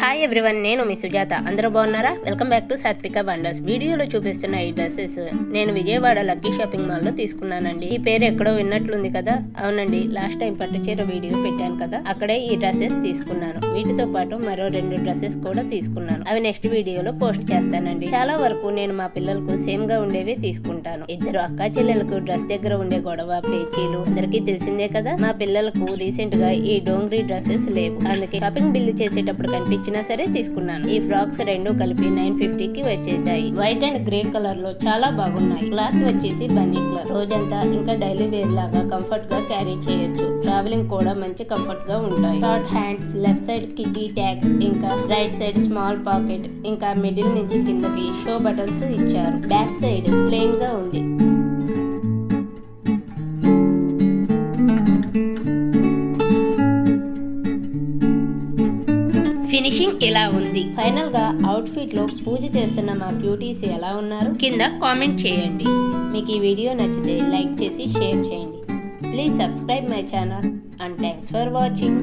Hi everyone, నేను మీ సుజాత. అందరూ బాగున్నారా? వెల్కమ్ బ్యాక్ టు సాత్విక వండర్స్. వీడియోలో చూపిస్తున్న ఈ డ్రెస్సెస్ నేను విజయవాడ లక్కీ షాపింగ్ మాల్లో తీసుకున్నానండి. ఈ పేరు ఎక్కడో విన్నట్లుంది కదా? అవునండి, లాస్ట్ టైం పట్టు చీర వీడియో పెట్టాను కదా, అక్కడే ఈ డ్రెస్సెస్ తీసుకున్నాను. వీటితో పాటు మరో 2 డ్రెస్సెస్ కూడా తీసుకున్నాను. అవి నెక్స్ట్ వీడియోలో పోస్ట్ చేస్తానండి. చాలా వరకు నేను మా పిల్లలకు సేమ్ గా ఉండేవి తీసుకుంటాను. ఇద్దరు అక్కా చెల్లెలకు డ్రెస్ దగ్గర ఉండే గొడవ పేచీలు అందరికీ తెలిసిందే కదా. మా పిల్లలకు రీసెంట్ గా ఈ డోంగ్రీ డ్రెస్సెస్ లేవు, అందుకే షాపింగ్ బిల్లు చేసేటప్పుడు కనిపించిన సరే తీసుకున్నాను. ఈ ఫ్రాక్స్ 2 కలిపి 950 కి వచ్చేసాయి. వైట్ అండ్ గ్రే కలర్ లో చాలా బాగున్నాయి. క్లాత్ వచ్చేసి బన్నీ కలర్. రోజంతా ఇంకా డైలీ వేర్ లాగా కంఫర్ట్ గా క్యారీ చేయొచ్చు. ట్రావెలింగ్ కూడా మంచి కంఫర్ట్ గా ఉంటాయి. Short hands, left side kitty tag, ఇంకా రైట్ సైడ్ స్మాల్ పాకెట్, ఇంకా మిడిల్ నుంచి కిందకి షో బటన్స్ ఇచ్చారు. బ్యాక్ సైడ్ ప్లెయిన్ గా ఉంది. ఫినిషింగ్ ఇలా ఉంది. ఫైనల్ గా అవుట్ ఫిట్ లో పూజ చేస్తున్న మా క్యూటీస్ ఎలా ఉన్నారు కింద కామెంట్ చేయండి. మీకు ఈ వీడియో నచ్చితే లైక్ చేసి షేర్ చేయండి. Please subscribe my channel and thanks for watching.